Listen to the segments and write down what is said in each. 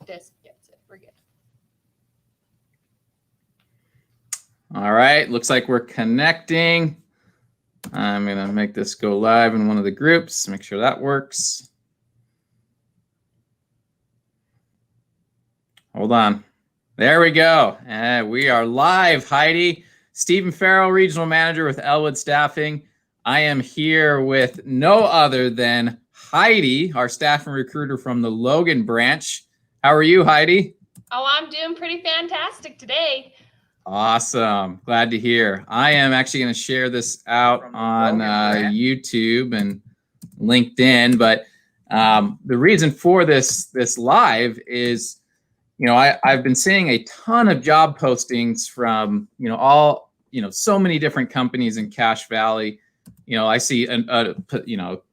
This gets it. We're good. All right, looks like we're connecting. I'm gonna make this go live in one of the groups, make sure that works. Hold on. There we go. We are live, Hiedi. Stephen Farrell, Regional Manager with Elwood Staffing. I am here with no other than Hiedi, our staffing recruiter from the Logan branch. How are you, Hiedi? Oh, I'm doing pretty fantastic today. Awesome. Glad to hear. I am actually going to share this out on YouTube and LinkedIn, but the reason for this live is, I've been seeing a ton of job postings from, so many different companies in Cache Valley. I see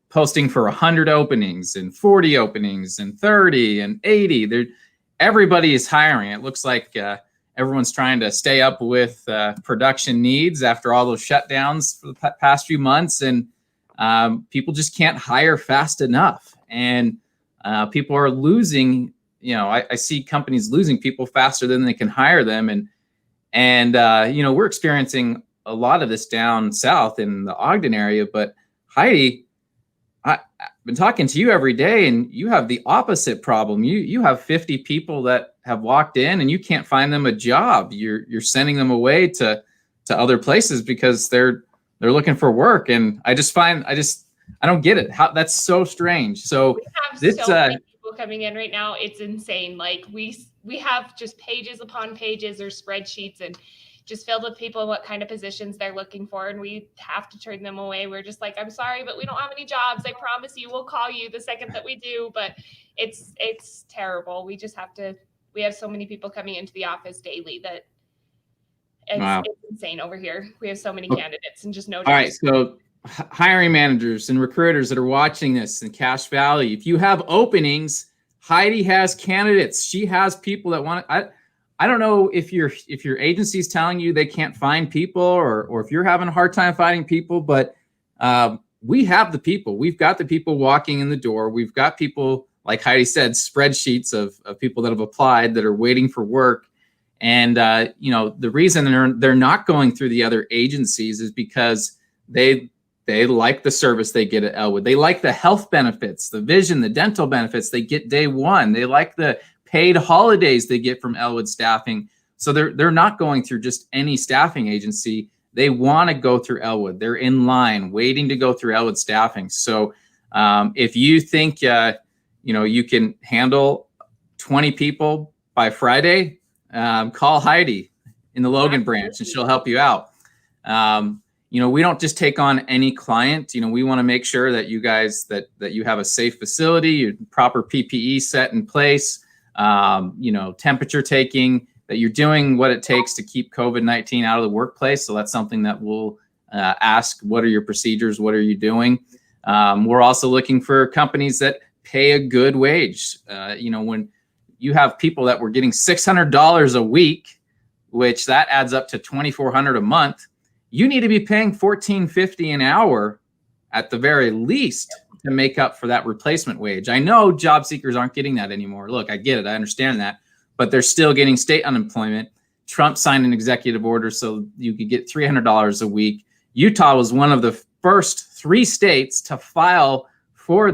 posting for 100 openings and 40 openings and 30 and 80. Everybody is hiring. It looks like everyone's trying to stay up with production needs after all those shutdowns for the past few months, and people just can't hire fast enough, and people are losing. I see companies losing people faster than they can hire them, and we're experiencing a lot of this down south in the Ogden area. But Hiedi, I've been talking to you every day, and you have the opposite problem. You have 50 people that have walked in, and you can't find them a job. You're sending them away to other places because they're looking for work. And I don't get it. How that's so strange. So we have so many people coming in right now. It's insane. Like we have just pages upon pages or spreadsheets and just filled with people and what kind of positions they're looking for, and we have to turn them away. We're just like, I'm sorry, but we don't have any jobs. I promise you, we'll call you the second that we do. But it's terrible. We just have to. We have so many people coming into the office daily that it's insane over here. We have so many candidates and just no jobs. All right, so hiring managers and recruiters that are watching this in Cache Valley, if you have openings, Hiedi has candidates. She has people that want to. I don't know if your agency is telling you they can't find people, or if you're having a hard time finding people, but we have the people. We've got the people walking in the door. We've got people, like Hiedi said, spreadsheets of people that have applied that are waiting for work. And the reason they're not going through the other agencies is because they like the service they get at Elwood. They like the health benefits, the vision, the dental benefits they get day one. They like the paid holidays they get from Elwood Staffing. So they're not going through just any staffing agency. They want to go through Elwood. They're in line waiting to go through Elwood Staffing. So if you think you can handle 20 people by Friday, call Hiedi in the Logan branch and she'll help you out. We don't just take on any client. We want to make sure that you guys that you have a safe facility, your proper PPE set in place, temperature taking, that you're doing what it takes to keep COVID-19 out of the workplace. So that's something that we'll ask, what are your procedures? What are you doing? We're also looking for companies that pay a good wage. When you have people that were getting $600 a week, which that adds up to $2,400 a month, you need to be paying $14.50 an hour at the very least to make up for that replacement wage. I know job seekers aren't getting that anymore. Look, I get it. I understand that, but they're still getting state unemployment. Trump signed an executive order so you could get $300 a week. Utah was one of the first 3 states to file for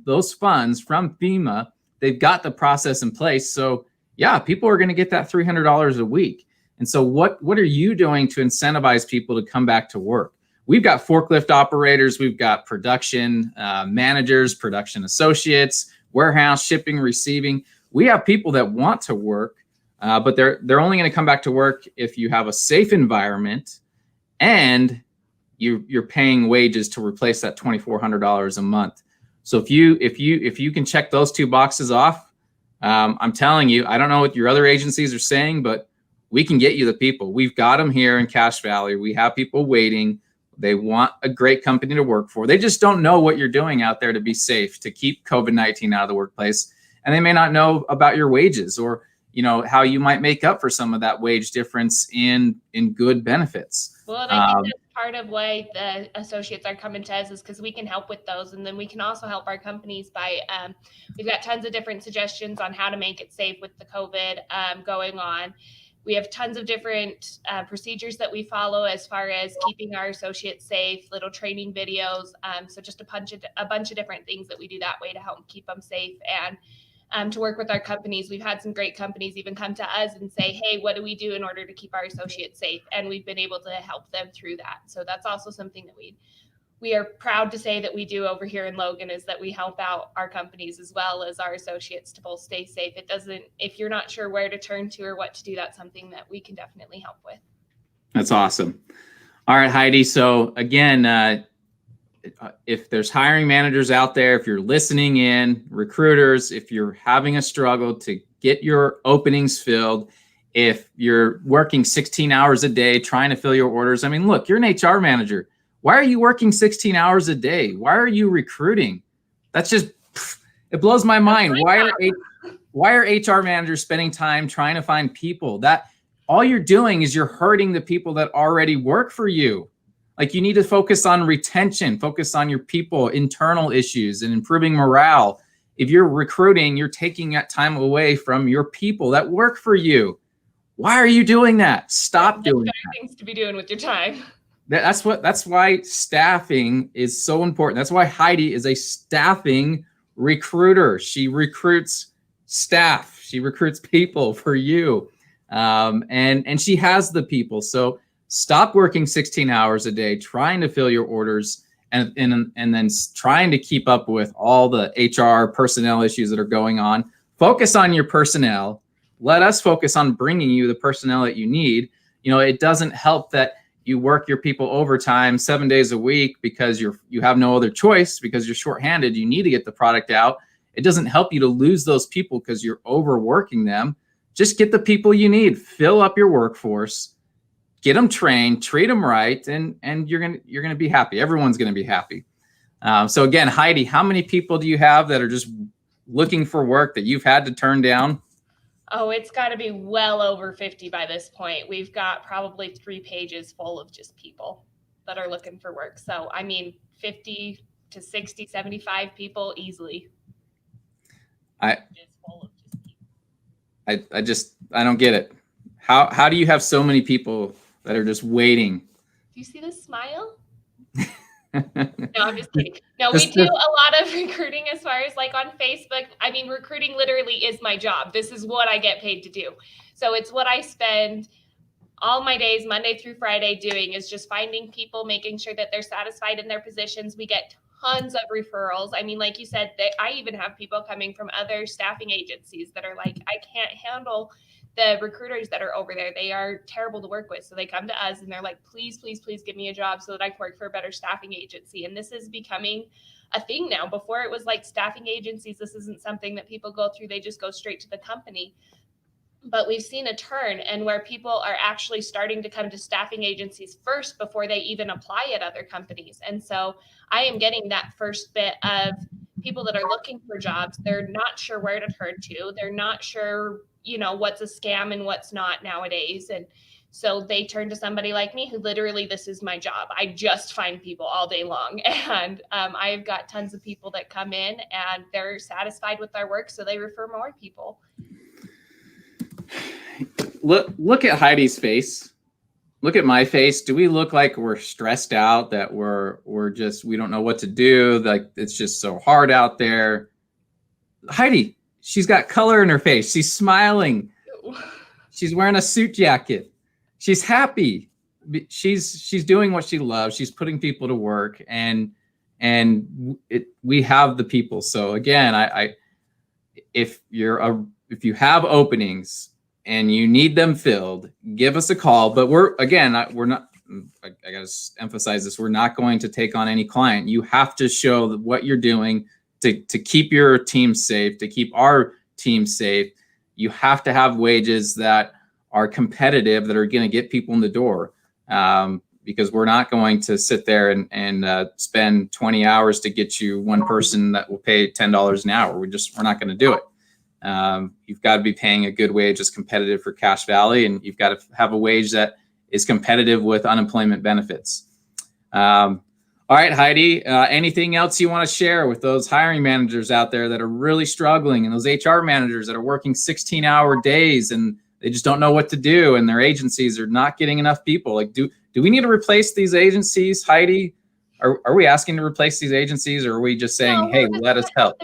those funds from FEMA. They've got the process in place. So yeah, people are going to get that $300 a week. And so what are you doing to incentivize people to come back to work? We've got forklift operators, we've got production managers, production associates, warehouse, shipping, receiving. We have people that want to work, but they're only going to come back to work if you have a safe environment and you're paying wages to replace that $2,400 a month. So if you can check those 2 boxes off, I'm telling you, I don't know what your other agencies are saying, but we can get you the people. We've got them here in Cache Valley. We have people waiting. They want a great company to work for. They just don't know what you're doing out there to be safe, to keep COVID-19 out of the workplace. And they may not know about your wages or, how you might make up for some of that wage difference in good benefits. Well, and I think that's part of why the associates are coming to us is because we can help with those. And then we can also help our companies by, we've got tons of different suggestions on how to make it safe with the COVID going on. We have tons of different procedures that we follow as far as keeping our associates safe, little training videos. So just a bunch of different things that we do that way to help keep them safe. And to work with our companies, we've had some great companies even come to us and say, hey, what do we do in order to keep our associates safe? And we've been able to help them through that. So that's also something that we are proud to say that we do over here in Logan, is that we help out our companies as well as our associates to both stay safe. It doesn't, if you're not sure where to turn to or what to do, that's something that we can definitely help with. That's awesome. All right, Hiedi. So again, if there's hiring managers out there, if you're listening in, recruiters, if you're having a struggle to get your openings filled, if you're working 16 hours a day trying to fill your orders, I mean, look, you're an HR manager. Why are you working 16 hours a day? Why are you recruiting? That's just, it blows my mind. Why are HR managers spending time trying to find people? That all you're doing is you're hurting the people that already work for you. Like, you need to focus on retention, focus on your people, internal issues, and improving morale. If you're recruiting, you're taking that time away from your people that work for you. Why are you doing that? Stop doing that. Things to be doing with your time. That's why staffing is so important. That's why Hiedi is a staffing recruiter. She recruits staff. She recruits people for you. And she has the people. So stop working 16 hours a day trying to fill your orders and then trying to keep up with all the HR personnel issues that are going on. Focus on your personnel. Let us focus on bringing you the personnel that you need. You know, it doesn't help that you work your people overtime 7 days a week because you have no other choice, because you're shorthanded. You need to get the product out. It doesn't help you to lose those people because you're overworking them. Just get the people you need. Fill up your workforce. Get them trained, treat them right, and you're gonna be happy. Everyone's gonna be happy. So again, Hiedi, how many people do you have that are just looking for work that you've had to turn down? Oh, it's got to be well over 50 by this point. We've got probably 3 pages full of just people that are looking for work. So I mean, 50 to 60, 75 people easily. I don't get it. How do you have so many people that are just waiting? Do you see the smile? No, I'm just kidding. No, we do a lot of recruiting as far as like on Facebook. I mean, recruiting literally is my job. This is what I get paid to do. So it's what I spend all my days, Monday through Friday, doing, is just finding people, making sure that they're satisfied in their positions. We get tons of referrals. I mean, like you said, I even have people coming from other staffing agencies that are like, I can't handle the recruiters that are over there. They are terrible to work with. So they come to us and they're like, please, please, please give me a job so that I can work for a better staffing agency. And this is becoming a thing now. Before it was like staffing agencies, this isn't something that people go through. They just go straight to the company. But we've seen a turn, and where people are actually starting to come to staffing agencies first before they even apply at other companies. And so I am getting that first bit of people that are looking for jobs. They're not sure where to turn to. They're not sure, what's a scam and what's not nowadays. And so they turn to somebody like me, who literally, this is my job. I just find people all day long. And I've got tons of people that come in and they're satisfied with their work, so they refer more people. Look at Heidi's face. Look at my face. Do we look like we're stressed out, that we don't know what to do? Like, it's just so hard out there. Hiedi, she's got color in her face. She's smiling. She's wearing a suit jacket. She's happy. She's doing what she loves. She's putting people to work, and we have the people. So again, if you have openings and you need them filled, give us a call. But we're not, I gotta emphasize this, we're not going to take on any client. You have to show what you're doing to keep your team safe, to keep our team safe. You have to have wages that are competitive, that are going to get people in the door. Because we're not going to sit there and spend 20 hours to get you one person that will pay $10 an hour. We're not going to do it. You've got to be paying a good wage that's competitive for Cache Valley, and you've got to have a wage that is competitive with unemployment benefits. All right, Hiedi, anything else you want to share with those hiring managers out there that are really struggling, and those HR managers that are working 16-hour days and they just don't know what to do, and their agencies are not getting enough people? Like, do we need to replace these agencies, Hiedi? Are we asking to replace these agencies, or are we just saying, No, hey, let us help?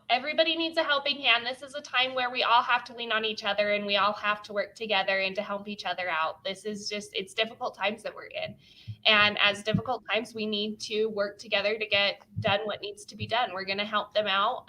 Everybody needs a helping hand. This is a time where we all have to lean on each other and we all have to work together and to help each other out. This is just, it's difficult times that we're in. And as difficult times, we need to work together to get done what needs to be done. We're going to help them out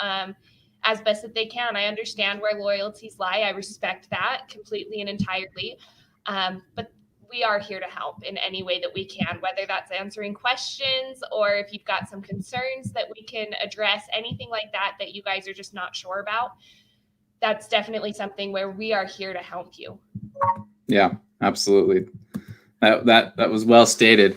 as best that they can. I understand where loyalties lie. I respect that completely and entirely. But we are here to help in any way that we can, whether that's answering questions or if you've got some concerns that we can address, anything like that that you guys are just not sure about. That's definitely something where we are here to help you. Yeah, absolutely. That was well stated.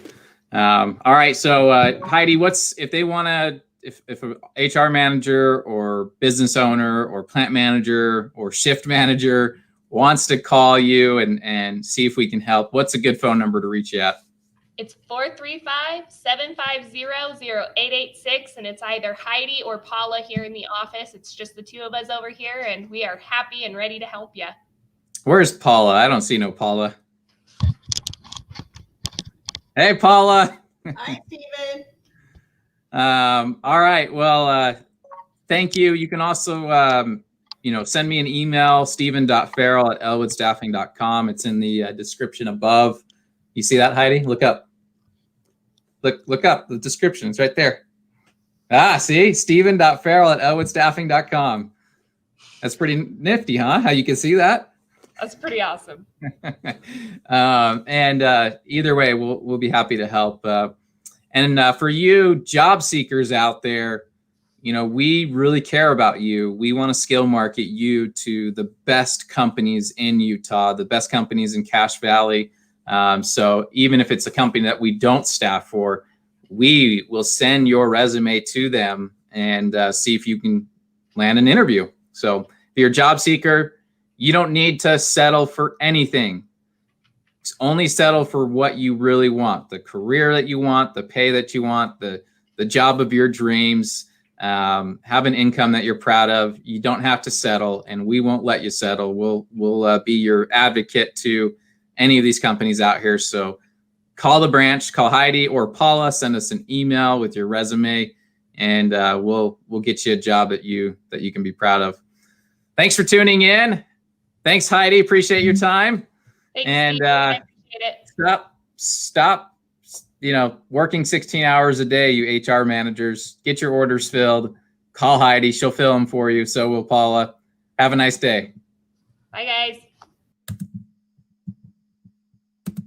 All right, so Hiedi, what's if they want to, if an HR manager or business owner or plant manager or shift manager wants to call you and see if we can help, what's a good phone number to reach you at? It's 435-750-0886, and it's either Hiedi or Paula here in the office. It's just the two of us over here, and we are happy and ready to help you. Where's Paula? I don't see no Paula. Hey, Paula. Hi, Steven. All right. Well, thank you. You can also send me an email, steven.farrell@elwoodstaffing.com. It's in the description above. You see that, Hiedi? Look up. Look up the description. It's right there. See? steven.farrell@elwoodstaffing.com. That's pretty nifty, huh? How you can see that? That's pretty awesome. Either way, we'll be happy to help. For you job seekers out there, we really care about you. We want to skill market you to the best companies in Utah, the best companies in Cache Valley. So even if it's a company that we don't staff for, we will send your resume to them and see if you can land an interview. So if you're a job seeker, you don't need to settle for anything. Only settle for what you really want, the career that you want, the pay that you want, the job of your dreams. Have an income that you're proud of. You don't have to settle, and we won't let you settle. We'll be your advocate to any of these companies out here. So call the branch, call Hiedi or Paula, send us an email with your resume, and we'll get you a job that you can be proud of. Thanks for tuning in. Thanks, Hiedi. Appreciate your time. Thanks, and Steve. I appreciate it. Stop working 16 hours a day, you HR managers. Get your orders filled. Call Hiedi. She'll fill them for you. So will Paula. Have a nice day. Bye, guys.